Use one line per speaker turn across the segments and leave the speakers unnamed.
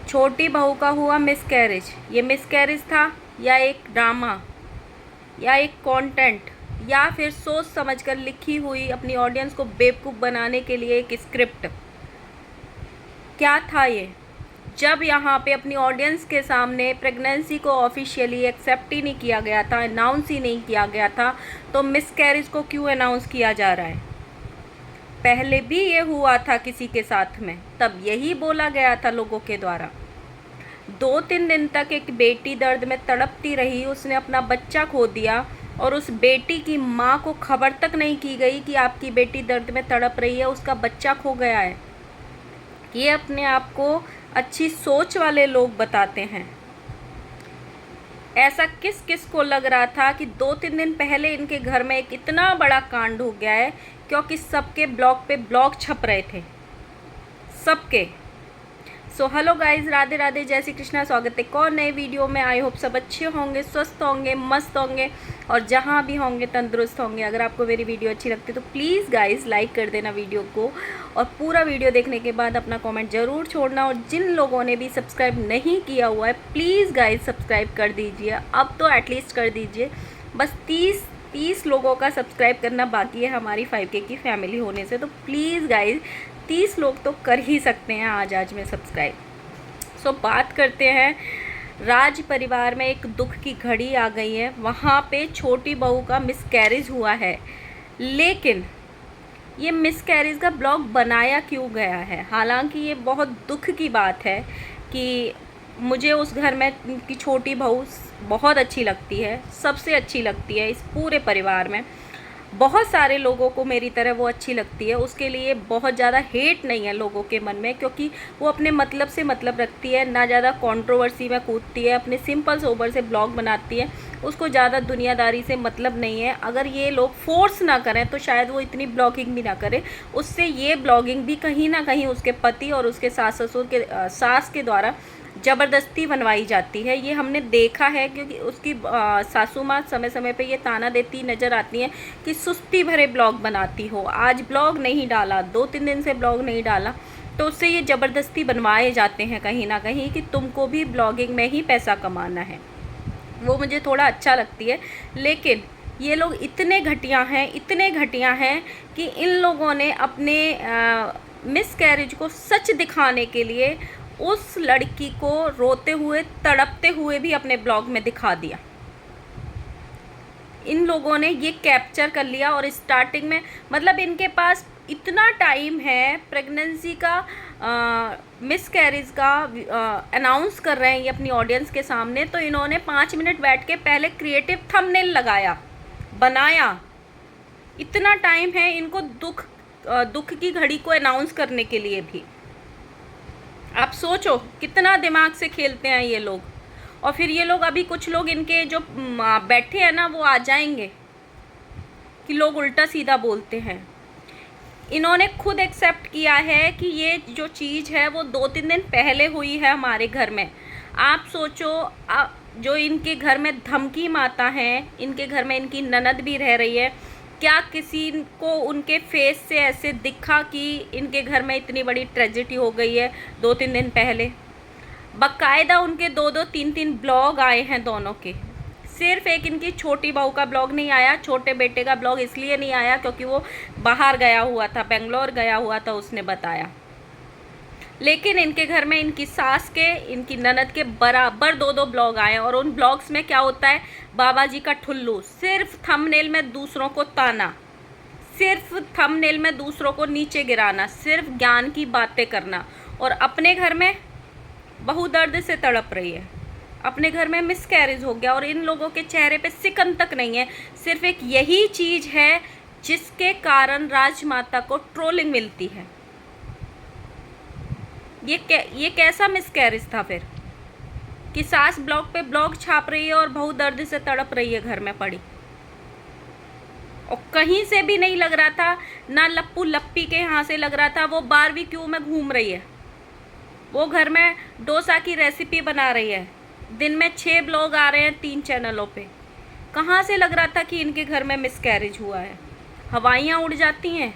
छोटी बहू का हुआ मिसकैरेज। ये मिसकैरेज था या एक ड्रामा या एक कंटेंट या फिर सोच समझकर लिखी हुई अपनी ऑडियंस को बेवकूफ़ बनाने के लिए एक स्क्रिप्ट, क्या था ये? जब यहाँ पे अपनी ऑडियंस के सामने प्रेगनेंसी को ऑफिशियली एक्सेप्ट ही नहीं किया गया था, अनाउंस ही नहीं किया गया था, तो मिसकैरेज को क्यों अनाउंस किया जा रहा है? पहले भी ये हुआ था किसी के साथ में, तब यही बोला गया था लोगों के द्वारा। 2-3 दिन तक एक बेटी दर्द में तड़पती रही, उसने अपना बच्चा खो दिया और उस बेटी की माँ को खबर तक नहीं की गई कि आपकी बेटी दर्द में तड़प रही है, उसका बच्चा खो गया है। ये अपने आप को अच्छी सोच वाले लोग बताते हैं। ऐसा किस किस को लग रहा था कि 2-3 दिन पहले इनके घर में एक इतना बड़ा कांड हो गया है, क्योंकि सबके ब्लॉग पे ब्लॉग छप रहे थे, सबके। So hello guys, Radhe Radhe, जय श्री कृष्णा। स्वागत है एक और नए वीडियो में। आई होप सब अच्छे होंगे, स्वस्थ होंगे, मस्त होंगे और जहाँ भी होंगे तंदुरुस्त होंगे। अगर आपको मेरी वीडियो अच्छी लगती है तो प्लीज़ गाइज लाइक कर देना वीडियो को, और पूरा वीडियो देखने के बाद अपना कमेंट ज़रूर छोड़ना। और जिन लोगों ने भी सब्सक्राइब नहीं किया हुआ है, प्लीज़ गाइज सब्सक्राइब कर दीजिए, अब तो एटलीस्ट कर दीजिए। बस 30 लोगों का सब्सक्राइब करना बाकी है हमारी 5K की फैमिली होने से, तो प्लीज़ गाइज 30 लोग तो कर ही सकते हैं आज में सब्सक्राइब। सो बात करते हैं, राज परिवार में एक दुख की घड़ी आ गई है। वहाँ पे छोटी बहू का मिसकैरेज हुआ है, लेकिन ये मिसकैरेज का ब्लॉग बनाया क्यों गया है? हालांकि ये बहुत दुख की बात है कि मुझे उस घर में की छोटी बहू बहुत अच्छी लगती है, सबसे अच्छी लगती है इस पूरे परिवार में। बहुत सारे लोगों को मेरी तरह वो अच्छी लगती है, उसके लिए बहुत ज़्यादा हेट नहीं है लोगों के मन में, क्योंकि वो अपने मतलब से मतलब रखती है, ना ज़्यादा कंट्रोवर्सी में कूदती है, अपने सिंपल सोबर से ब्लॉग बनाती है, उसको ज़्यादा दुनियादारी से मतलब नहीं है। अगर ये लोग फोर्स ना करें तो शायद वो इतनी ब्लॉगिंग भी ना करे। उससे ये ब्लॉगिंग भी कहीं ना कहीं उसके पति और उसके सास ससुर के सास के द्वारा ज़बरदस्ती बनवाई जाती है। ये हमने देखा है, क्योंकि उसकी सासू माँ समय समय पे ये ताना देती नज़र आती हैं कि सुस्ती भरे ब्लॉग बनाती हो, आज ब्लॉग नहीं डाला, 2-3 दिन से ब्लॉग नहीं डाला, तो उससे ये ज़बरदस्ती बनवाए जाते हैं कहीं ना कहीं कि तुमको भी ब्लॉगिंग में ही पैसा कमाना है। वो मुझे थोड़ा अच्छा लगती है, लेकिन ये लोग इतने घटिया हैं, इतने घटिया हैं कि इन लोगों ने अपने मिसकैरेज को सच दिखाने के लिए उस लड़की को रोते हुए तड़पते हुए भी अपने ब्लॉग में दिखा दिया। इन लोगों ने ये कैप्चर कर लिया, और स्टार्टिंग में मतलब इनके पास इतना टाइम है, प्रेगनेंसी का मिसकैरेज का अनाउंस कर रहे हैं ये अपनी ऑडियंस के सामने, तो इन्होंने 5 मिनट बैठ के पहले क्रिएटिव थंबनेल लगाया, बनाया। इतना टाइम है इनको दुख की घड़ी को अनाउंस करने के लिए भी। आप सोचो कितना दिमाग से खेलते हैं ये लोग। और फिर ये लोग, अभी कुछ लोग इनके जो बैठे हैं ना, वो आ जाएंगे कि लोग उल्टा सीधा बोलते हैं। इन्होंने खुद एक्सेप्ट किया है कि ये जो चीज़ है वो 2-3 दिन पहले हुई है हमारे घर में। आप सोचो, जो इनके घर में धमकी माता हैं, इनके घर में इनकी ननद भी रह रही है, क्या किसी को उनके फेस से ऐसे दिखा कि इनके घर में इतनी बड़ी ट्रेजेडी हो गई है 2-3 दिन पहले? बाकायदा उनके 2-2, 3-3 ब्लॉग आए हैं दोनों के। सिर्फ एक इनकी छोटी बहू का ब्लॉग नहीं आया, छोटे बेटे का ब्लॉग इसलिए नहीं आया क्योंकि वो बाहर गया हुआ था, बेंगलोर गया हुआ था, उसने बताया। लेकिन इनके घर में इनकी सास के, इनकी ननद के बराबर 2-2 ब्लॉग आए, और उन ब्लॉग्स में क्या होता है? बाबा जी का ठुल्लू, सिर्फ थंबनेल में दूसरों को ताना, सिर्फ थंबनेल में दूसरों को नीचे गिराना, सिर्फ ज्ञान की बातें करना। और अपने घर में बहू दर्द से तड़प रही है, अपने घर में मिसकैरेज हो गया, और इन लोगों के चेहरे पे सिकन तक नहीं है। सिर्फ एक यही चीज़ है जिसके कारण राजमाता को ट्रोलिंग मिलती है। ये कैसा मिसकैरेज था फिर कि सास ब्लॉग पे ब्लॉग छाप रही है और बहू दर्द से तड़प रही है घर में पड़ी, और कहीं से भी नहीं लग रहा था, ना लप्पू लप्पी के यहाँ से लग रहा था, वो बारबेक्यू में घूम रही है, वो घर में डोसा की रेसिपी बना रही है, दिन में 6 ब्लॉग आ रहे हैं 3 चैनलों पे। कहाँ से लग रहा था कि इनके घर में मिसकैरेज हुआ है? हवाइयाँ उड़ जाती हैं।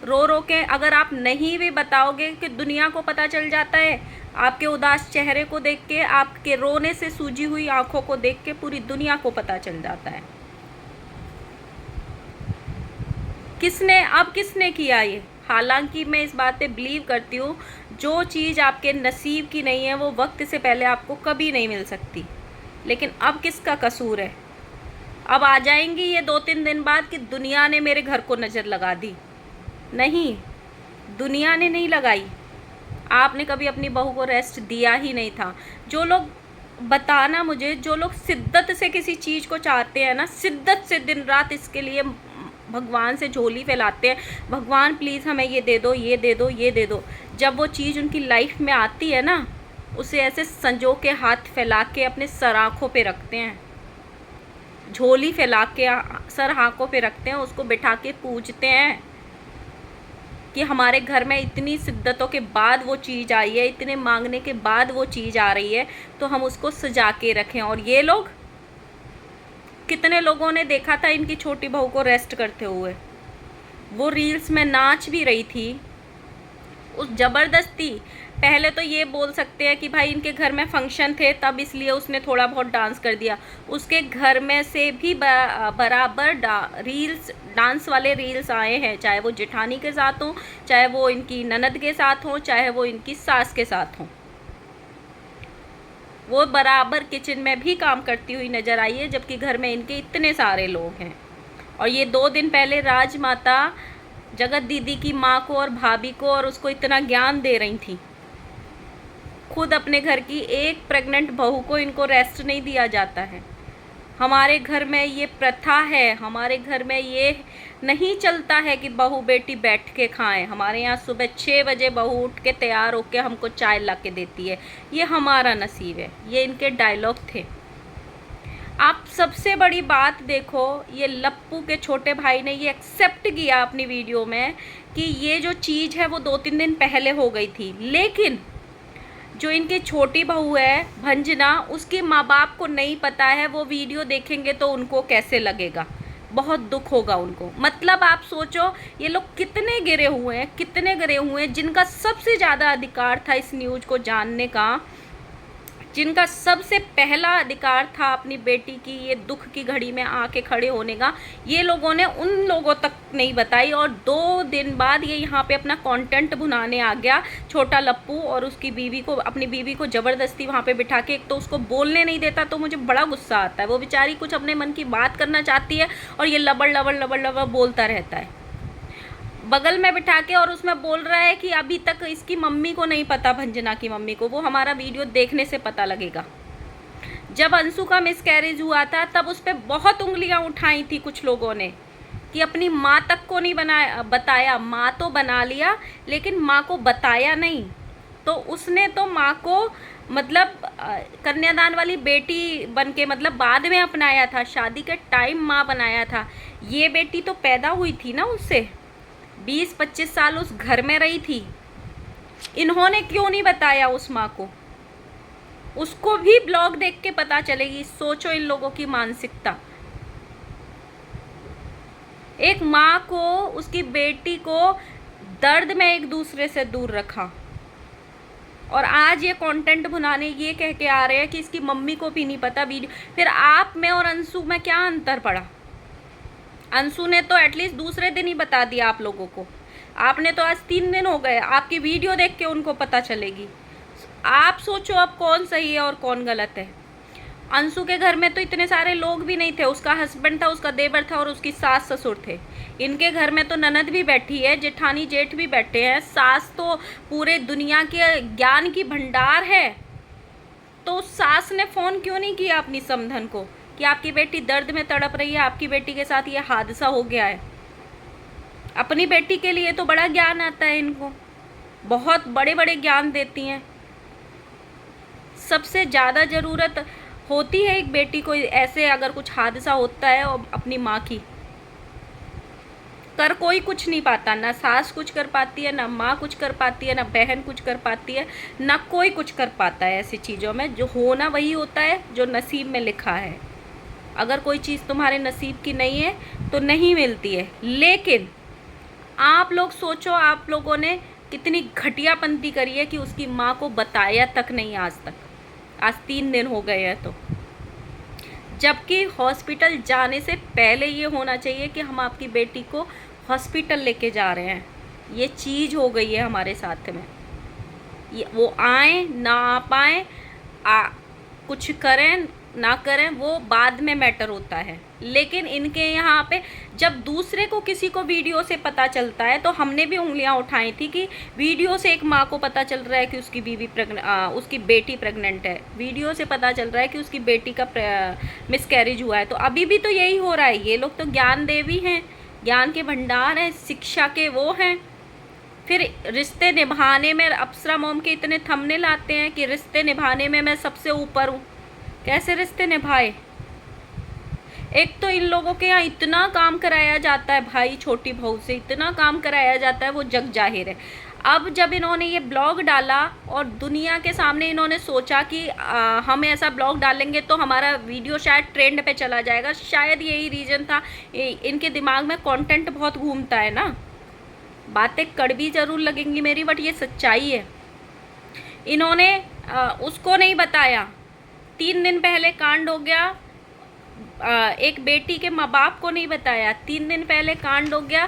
रो रो के अगर आप नहीं भी बताओगे कि दुनिया को पता चल जाता है। आपके उदास चेहरे को देख के, आपके रोने से सूजी हुई आंखों को देख के पूरी दुनिया को पता चल जाता है। किसने किया ये? हालांकि मैं इस बात पे बिलीव करती हूँ, जो चीज़ आपके नसीब की नहीं है वो वक्त से पहले आपको कभी नहीं मिल सकती। लेकिन अब किसका कसूर है? अब आ जाएंगी ये 2-3 दिन बाद कि दुनिया ने मेरे घर को नज़र लगा दी। नहीं, दुनिया ने नहीं लगाई। आपने कभी अपनी बहू को रेस्ट दिया ही नहीं था। जो लोग बताना मुझे, जो लोग शिद्दत से किसी चीज़ को चाहते हैं ना, शिद्दत से दिन रात इसके लिए भगवान से झोली फैलाते हैं, भगवान प्लीज़ हमें ये दे दो, ये दे दो, ये दे दो। जब वो चीज़ उनकी लाइफ में आती है ना, उसे ऐसे संजो के हाथ फैला के अपने सर आँखों पे रखते हैं, झोली फैला के सर आँखों पे रखते हैं, उसको बिठा के पूछते हैं कि हमारे घर में इतनी शिद्दतों के बाद वो चीज़ आई है, इतने मांगने के बाद वो चीज़ आ रही है, तो हम उसको सजा के रखें। और ये लोग, कितने लोगों ने देखा था इनकी छोटी बहू को रेस्ट करते हुए? वो रील्स में नाच भी रही थी उस ज़बरदस्ती। पहले तो ये बोल सकते हैं कि भाई इनके घर में फंक्शन थे तब इसलिए उसने थोड़ा बहुत डांस कर दिया। उसके घर में से भी बराबर डांस वाले रील्स आए हैं, चाहे वो जेठानी के साथ हों, चाहे वो इनकी ननद के साथ हों, चाहे वो इनकी सास के साथ हों। वो बराबर किचन में भी काम करती हुई नज़र आई है, जबकि घर में इनके इतने सारे लोग हैं। और ये 2 दिन पहले राजमाता जगत दीदी की माँ को और भाभी को और उसको इतना ज्ञान दे रही थी। खुद अपने घर की एक प्रेग्नेंट बहू को इनको रेस्ट नहीं दिया जाता है। हमारे घर में ये प्रथा है, हमारे घर में ये नहीं चलता है कि बहू बेटी बैठ के खाएं। हमारे यहाँ सुबह 6 बजे बहू उठ के तैयार होकर हमको चाय ला के देती है। ये हमारा नसीब है। ये इनके डायलॉग थे। आप सबसे बड़ी बात देखो, ये लप्पू के छोटे भाई ने ये एक्सेप्ट किया अपनी वीडियो में कि ये जो चीज़ है वो 2-3 दिन पहले हो गई थी, लेकिन जो इनकी छोटी बहू है भंजना, उसके माँ बाप को नहीं पता है। वो वीडियो देखेंगे तो उनको कैसे लगेगा, बहुत दुख होगा उनको। मतलब आप सोचो ये लोग कितने गिरे हुए हैं, जिनका सबसे ज़्यादा अधिकार था इस न्यूज़ को जानने का, जिनका सबसे पहला अधिकार था अपनी बेटी की ये दुख की घड़ी में आके खड़े होने का, ये लोगों ने उन लोगों तक नहीं बताई। और 2 दिन बाद ये यहाँ पे अपना कंटेंट भुनाने आ गया छोटा लप्पू, और उसकी बीवी को, अपनी बीवी को ज़बरदस्ती वहाँ पे बिठा के, एक तो उसको बोलने नहीं देता, तो मुझे बड़ा गुस्सा आता है। वो बेचारी कुछ अपने मन की बात करना चाहती है और ये लबड़ लबड़ लबड़ लबड़ बोलता रहता है बगल में बिठा के, और उसमें बोल रहा है कि अभी तक इसकी मम्मी को नहीं पता, भंजना की मम्मी को। वो हमारा वीडियो देखने से पता लगेगा। जब अंशु का मिसकैरेज हुआ था तब उस पर बहुत उंगलियां उठाई थी कुछ लोगों ने कि अपनी माँ तक को नहीं बताया। माँ तो बना लिया लेकिन माँ को बताया नहीं। तो उसने तो माँ को मतलब कन्यादान वाली बेटी बन के मतलब बाद में अपनाया था, शादी के टाइम माँ बनाया था। ये बेटी तो पैदा हुई थी ना उससे, 20-25 साल उस घर में रही थी। इन्होंने क्यों नहीं बताया उस माँ को? उसको भी ब्लॉग देख के पता चलेगी। सोचो इन लोगों की मानसिकता। एक माँ को, उसकी बेटी को दर्द में एक दूसरे से दूर रखा, और आज ये कंटेंट बनाने ये कह के आ रहे हैं कि इसकी मम्मी को भी नहीं पता वीडियो। फिर आप में और अंशु में क्या अंतर पड़ा? अंशु ने तो एटलीस्ट दूसरे दिन ही बता दिया आप लोगों को। आपने तो आज 3 दिन हो गए, आपकी वीडियो देख के उनको पता चलेगी। आप सोचो अब कौन सही है और कौन गलत है। अंशु के घर में तो इतने सारे लोग भी नहीं थे। उसका हस्बैंड था, उसका देवर था और उसकी सास ससुर थे। इनके घर में तो ननद भी बैठी है, जेठानी जेठ भी बैठे हैं, सास तो पूरे दुनिया के ज्ञान की भंडार है। तो उस सास ने फ़ोन क्यों नहीं किया अपनी समधन को कि आपकी बेटी दर्द में तड़प रही है, आपकी बेटी के साथ ये हादसा हो गया है? अपनी बेटी के लिए तो बड़ा ज्ञान आता है इनको, बहुत बड़े बड़े ज्ञान देती हैं। सबसे ज़्यादा ज़रूरत होती है एक बेटी को ऐसे अगर कुछ हादसा होता है, और अपनी माँ की कर कोई कुछ नहीं पाता। ना सास कुछ कर पाती है, ना माँ कुछ कर पाती है, ना बहन कुछ कर पाती है, ना कोई कुछ कर पाता है ऐसी चीज़ों में। जो होना वही होता है जो नसीब में लिखा है। अगर कोई चीज़ तुम्हारे नसीब की नहीं है तो नहीं मिलती है। लेकिन आप लोग सोचो, आप लोगों ने कितनी घटियापंती करी है कि उसकी माँ को बताया तक नहीं आज तक। आज 3 दिन हो गए हैं तो, जबकि हॉस्पिटल जाने से पहले ये होना चाहिए कि हम आपकी बेटी को हॉस्पिटल लेके जा रहे हैं। ये चीज़ हो गई है हमारे साथ में। ये वो आए ना आ पाए, कुछ करें ना करें वो बाद में मैटर होता है, लेकिन इनके यहाँ पे जब दूसरे को किसी को वीडियो से पता चलता है, तो हमने भी उंगलियां उठाई थी कि वीडियो से एक माँ को पता चल रहा है कि उसकी उसकी बेटी प्रेग्नेंट है, वीडियो से पता चल रहा है कि उसकी बेटी का मिसकैरेज हुआ है। तो अभी भी तो यही हो रहा है। ये लोग तो ज्ञान देवी हैं, ज्ञान के भंडार हैं, शिक्षा के वो हैं। फिर रिश्ते निभाने में अप्सरा मोम के इतने थंबनेल आते हैं कि रिश्ते निभाने में मैं सबसे ऊपर हूँ। कैसे रिश्ते निभाए? एक तो इन लोगों के यहाँ इतना काम कराया जाता है भाई, छोटी बहू से इतना काम कराया जाता है, वो जग जाहिर है। अब जब इन्होंने ये ब्लॉग डाला और दुनिया के सामने इन्होंने सोचा कि हम ऐसा ब्लॉग डालेंगे तो हमारा वीडियो शायद ट्रेंड पे चला जाएगा, शायद यही रीज़न था। इनके दिमाग में कंटेंट बहुत घूमता है ना। बातें कड़वी ज़रूर लगेंगी मेरी, बट ये सच्चाई है। इन्होंने उसको नहीं बताया। 3 दिन पहले कांड हो गया, एक बेटी के माँ बाप को नहीं बताया। 3 दिन पहले कांड हो गया,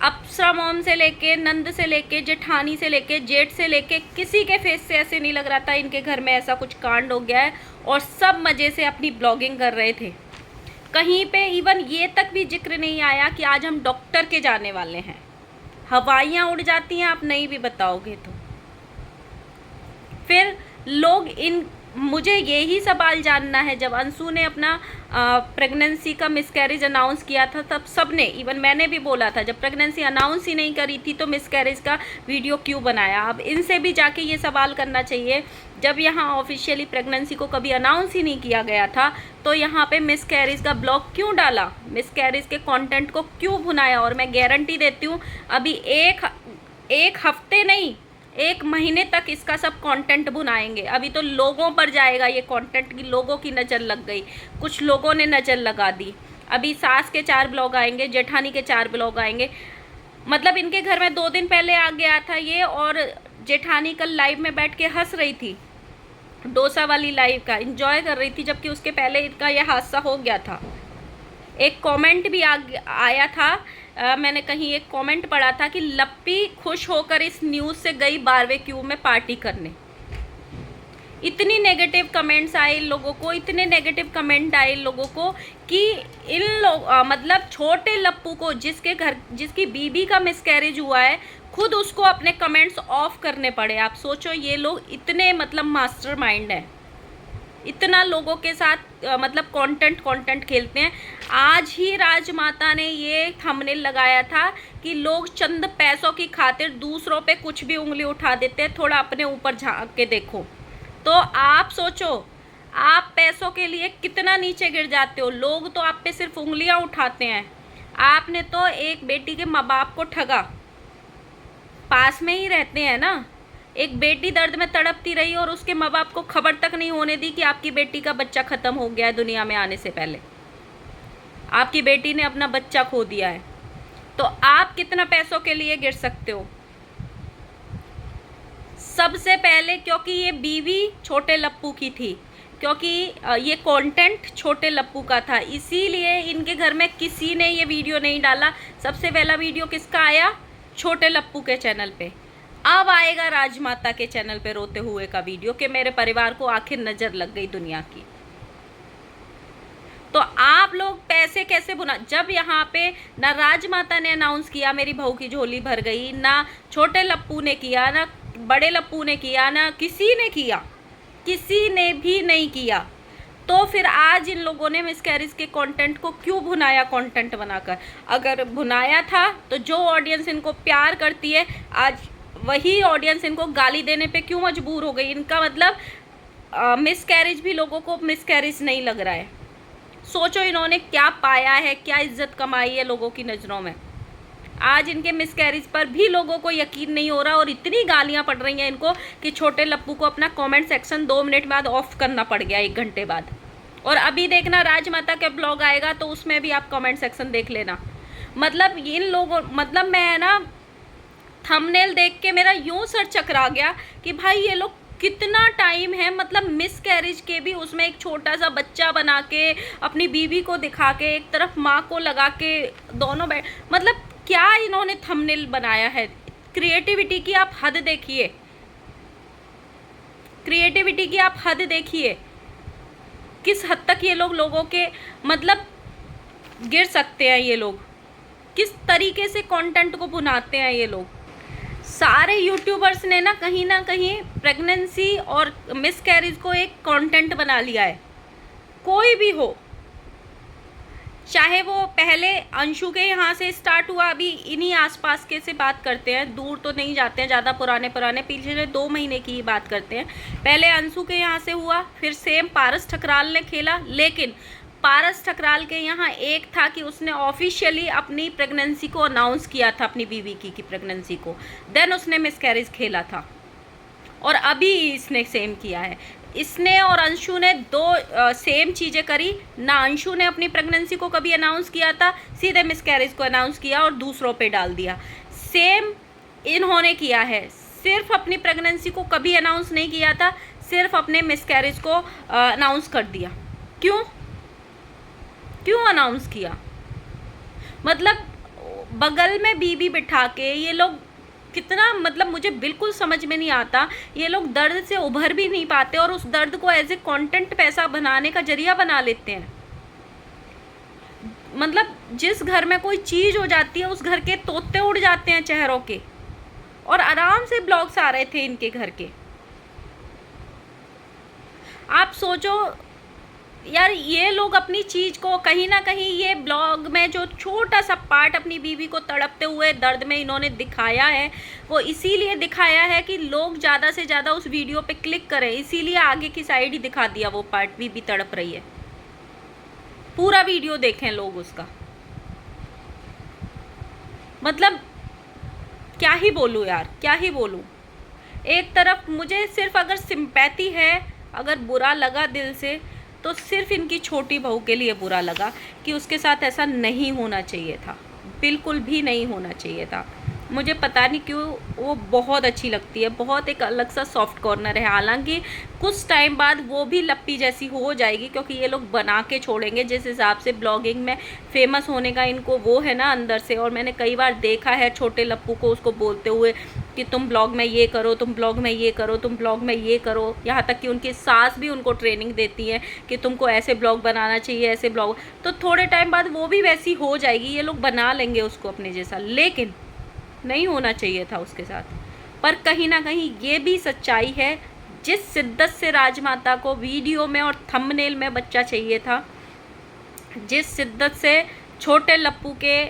अप्सरा मॉम से लेके, नंद से लेके, जेठानी से लेके, जेठ से लेके, किसी के फेस से ऐसे नहीं लग रहा था इनके घर में ऐसा कुछ कांड हो गया है, और सब मज़े से अपनी ब्लॉगिंग कर रहे थे। कहीं पे इवन ये तक भी जिक्र नहीं आया कि आज हम डॉक्टर के जाने वाले हैं। हवाइयाँ उड़ जाती हैं आप नहीं भी बताओगे तो। फिर लोग मुझे यही सवाल जानना है, जब अंशु ने अपना प्रेगनेंसी का मिसकैरेज अनाउंस किया था, तब सबने, इवन मैंने भी बोला था, जब प्रेगनेंसी अनाउंस ही नहीं करी थी तो मिसकैरेज का वीडियो क्यों बनाया? अब इनसे भी जाके ये सवाल करना चाहिए, जब यहाँ ऑफिशियली प्रेगनेंसी को कभी अनाउंस ही नहीं किया गया था तो यहाँ पे मिसकैरेज का ब्लॉग क्यों डाला, मिसकैरेज के कंटेंट को क्यों भुनाया? और मैं गारंटी देती हूँ अभी एक हफ्ते नहीं, 1 महीने तक इसका सब कंटेंट बुनाएंगे। अभी तो लोगों पर जाएगा ये कंटेंट की, लोगों की नज़र लग गई, कुछ लोगों ने नज़र लगा दी। अभी सास के 4 ब्लॉग आएंगे, जेठानी के 4 ब्लॉग आएंगे। मतलब इनके घर में 2 दिन पहले आ गया था ये, और जेठानी कल लाइव में बैठ के हंस रही थी, डोसा वाली लाइव का एंजॉय कर रही थी, जबकि उसके पहले इनका यह हादसा हो गया था। एक कमेंट भी आया था, मैंने कहीं एक कमेंट पढ़ा था कि लप्पी खुश होकर इस न्यूज़ से गई बारबेक्यू में पार्टी करने। इतनी नेगेटिव कमेंट्स आए इन लोगों को, इतने नेगेटिव कमेंट आए इन लोगों को कि इन लोग मतलब छोटे लप्पू को, जिसकी बीबी का मिसकैरेज हुआ है, खुद उसको अपने कमेंट्स ऑफ करने पड़े। आप सोचो, ये लोग इतने मतलब मास्टरमाइंड हैं, इतना लोगों के साथ मतलब कंटेंट खेलते हैं। आज ही राजमाता ने ये थंबनेल लगाया था कि लोग चंद पैसों की खातिर दूसरों पे कुछ भी उंगली उठा देते हैं, थोड़ा अपने ऊपर झांक के देखो। तो आप सोचो, आप पैसों के लिए कितना नीचे गिर जाते हो। लोग तो आप पे सिर्फ उंगलियां उठाते हैं, आपने तो एक बेटी के माँ बाप को ठगा। पास में ही रहते हैं ना, एक बेटी दर्द में तड़पती रही और उसके माँ बाप को खबर तक नहीं होने दी कि आपकी बेटी का बच्चा ख़त्म हो गया है दुनिया में आने से पहले, आपकी बेटी ने अपना बच्चा खो दिया है। तो आप कितना पैसों के लिए गिर सकते हो? सबसे पहले क्योंकि ये बीवी छोटे लप्पू की थी, क्योंकि ये कंटेंट छोटे लप्पू का था, इसीलिए इनके घर में किसी ने ये वीडियो नहीं डाला। सबसे पहला वीडियो किसका आया? छोटे लप्पू के चैनल पे। अब आएगा राजमाता के चैनल पे रोते हुए का वीडियो कि मेरे परिवार को आखिर नज़र लग गई दुनिया की। तो आप लोग पैसे कैसे बुना? जब यहाँ पे ना राजमाता ने अनाउंस किया मेरी बहू की झोली भर गई, ना छोटे लप्पू ने किया, ना बड़े लप्पू ने किया, ना किसी ने किया, किसी ने भी नहीं किया, तो फिर आज इन लोगों ने मिसकैरेज के कंटेंट को क्यों भुनाया कंटेंट बनाकर? अगर भुनाया था तो जो ऑडियंस इनको प्यार करती है, आज वही ऑडियंस इनको गाली देने पे क्यों मजबूर हो गई? इनका मतलब मिसकैरेज भी लोगों को मिसकैरेज नहीं लग रहा है। सोचो इन्होंने क्या पाया है, क्या इज्जत कमाई है लोगों की नज़रों में। आज इनके मिसकैरेज पर भी लोगों को यकीन नहीं हो रहा, और इतनी गालियां पड़ रही हैं इनको कि छोटे लप्पू को अपना कमेंट सेक्शन 2 मिनट बाद ऑफ करना पड़ गया, 1 घंटे बाद। और अभी देखना राजमाता का ब्लॉग आएगा तो उसमें भी आप कमेंट सेक्शन देख लेना, मतलब इन लोगों, मतलब मैं ना थंबनेल देख के मेरा यूं सर चकरा गया कि भाई ये लोग कितना टाइम है, मतलब मिस कैरेज के भी उसमें एक छोटा सा बच्चा बना के अपनी बीवी को दिखा के एक तरफ माँ को लगा के दोनों बैठ, मतलब क्या इन्होंने थंबनेल बनाया है। क्रिएटिविटी की आप हद देखिए, क्रिएटिविटी की आप हद देखिए, किस हद तक ये लोग लोगों के मतलब गिर सकते हैं। ये लोग किस तरीके से कंटेंट को बुनाते हैं ये लोग। सारे यूट्यूबर्स ने ना कहीं प्रेगनेंसी और मिस कैरेज को एक कंटेंट बना लिया है। कोई भी हो, चाहे वो पहले अंशु के यहाँ से स्टार्ट हुआ, अभी इन्हीं आसपास के से बात करते हैं, दूर तो नहीं जाते हैं, ज़्यादा पुराने पिछले 2 महीने की ही बात करते हैं। पहले अंशु के यहाँ से हुआ, फिर सेम पारस ठकराल ने खेला, लेकिन पारस ठकराल के यहाँ एक था कि उसने ऑफिशियली अपनी प्रेगनेंसी को अनाउंस किया था, अपनी बीवी की प्रेगनेंसी को, देन उसने मिसकैरेज खेला था। और अभी इसने सेम किया है। इसने और अंशु ने दो सेम चीज़ें करी ना। अंशु ने अपनी प्रेगनेंसी को कभी अनाउंस किया था, सीधे मिसकैरेज को अनाउंस किया और दूसरों पे डाल दिया। सेम इन्होंने किया है, सिर्फ अपनी प्रेगनेंसी को कभी अनाउंस नहीं किया था, सिर्फ अपने मिसकैरेज को अनाउंस कर दिया। क्यों अनाउंस किया? मतलब बगल में बीबी बिठा के ये लोग कितना, मतलब मुझे बिल्कुल समझ में नहीं आता। ये लोग दर्द से उभर भी नहीं पाते और उस दर्द को एज ए कंटेंट पैसा बनाने का जरिया बना लेते हैं। मतलब जिस घर में कोई चीज़ हो जाती है उस घर के तोते उड़ जाते हैं चेहरों के, और आराम से ब्लॉग्स आ रहे थे इनके घर के। आप सोचो यार, ये लोग अपनी चीज़ को कहीं ना कहीं, ये ब्लॉग में जो छोटा सा पार्ट अपनी बीवी को तड़पते हुए दर्द में इन्होंने दिखाया है, वो इसीलिए दिखाया है कि लोग ज़्यादा से ज़्यादा उस वीडियो पे क्लिक करें, इसीलिए आगे की साइड ही दिखा दिया वो पार्ट, बीवी तड़प रही है। पूरा वीडियो देखें लोग उसका। मतलब क्या ही बोलूँ यार, क्या ही बोलूँ। एक तरफ मुझे सिर्फ अगर सिंपैथी है, अगर बुरा लगा दिल से, तो सिर्फ इनकी छोटी बहू के लिए बुरा लगा कि उसके साथ ऐसा नहीं होना चाहिए था, बिल्कुल भी नहीं होना चाहिए था। मुझे पता नहीं क्यों वो बहुत अच्छी लगती है, बहुत एक अलग सा सॉफ्ट कॉर्नर है। हालांकि कुछ टाइम बाद वो भी लप्पी जैसी हो जाएगी, क्योंकि ये लोग बना के छोड़ेंगे जिस हिसाब से ब्लॉगिंग में फेमस होने का इनको वो है ना अंदर से। और मैंने कई बार देखा है छोटे लप्पू को उसको बोलते हुए कि तुम ब्लॉग में ये करो, तुम ब्लॉग में ये करो, तुम ब्लॉग में ये करो। यहाँ तक कि उनकी सास भी उनको ट्रेनिंग देती है कि तुमको ऐसे ब्लॉग बनाना चाहिए, ऐसे ब्लॉग। तो थोड़े टाइम बाद वो भी वैसी हो जाएगी, ये लोग बना लेंगे उसको अपने जैसा। लेकिन नहीं होना चाहिए था उसके साथ। पर कहीं ना कहीं ये भी सच्चाई है, जिस शिद्दत से राजमाता को वीडियो में और थंबनेल में बच्चा चाहिए था, जिस शिद्दत से छोटे लप्पू के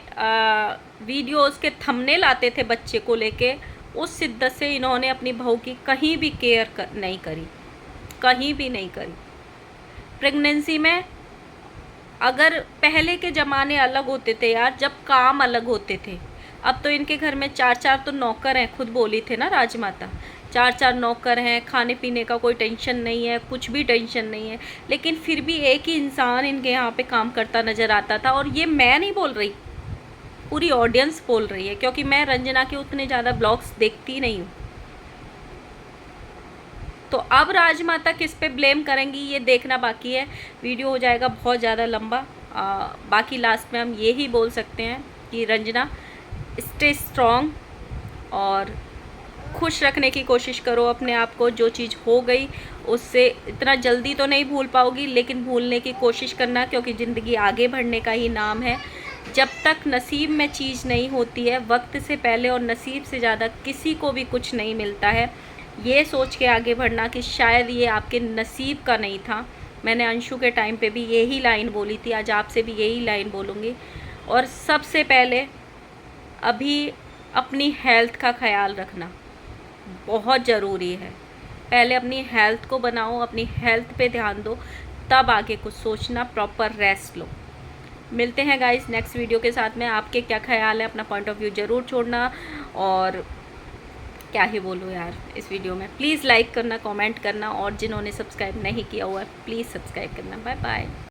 वीडियोस के थंबनेल आते थे बच्चे को लेके, उस शिद्दत से इन्होंने अपनी बहू की कहीं भी केयर नहीं करी, कहीं भी नहीं करी। प्रेगनेंसी में अगर पहले के ज़माने अलग होते थे यार, जब काम अलग होते थे। अब तो इनके घर में 4 तो नौकर हैं, खुद बोली थे ना राजमाता, 4 नौकर हैं, खाने पीने का कोई टेंशन नहीं है, कुछ भी टेंशन नहीं है। लेकिन फिर भी एक ही इंसान इनके यहाँ पे काम करता नज़र आता था। और ये मैं नहीं बोल रही, पूरी ऑडियंस बोल रही है, क्योंकि मैं रंजना के उतने ज़्यादा ब्लॉग्स देखती नहीं हूँ। तो अब राजमाता किस पे ब्लेम करेंगी ये देखना बाकी है, वीडियो हो जाएगा बहुत ज़्यादा लंबा। बाकी लास्ट में हम ये ही बोल सकते हैं कि रंजना स्टे स्ट्रॉन्ग और खुश रखने की कोशिश करो अपने आप को। जो चीज़ हो गई उससे इतना जल्दी तो नहीं भूल पाओगी, लेकिन भूलने की कोशिश करना, क्योंकि ज़िंदगी आगे बढ़ने का ही नाम है। जब तक नसीब में चीज़ नहीं होती है, वक्त से पहले और नसीब से ज़्यादा किसी को भी कुछ नहीं मिलता है। ये सोच के आगे बढ़ना कि शायद ये आपके नसीब का नहीं था। मैंने अंशु के टाइम पे भी यही लाइन बोली थी, आज आपसे भी यही लाइन बोलूँगी। और सबसे पहले अभी अपनी हेल्थ का ख्याल रखना बहुत ज़रूरी है। पहले अपनी हेल्थ को बनाओ, अपनी हेल्थ पे ध्यान दो, तब आगे कुछ सोचना, प्रॉपर रेस्ट लो। मिलते हैं गाइस नेक्स्ट वीडियो के साथ में। आपके क्या ख्याल है, अपना पॉइंट ऑफ व्यू ज़रूर छोड़ना। और क्या ही बोलूँ यार इस वीडियो में, प्लीज़ लाइक करना, कमेंट करना, और जिन्होंने सब्सक्राइब नहीं किया हुआ है प्लीज़ सब्सक्राइब करना। Bye bye.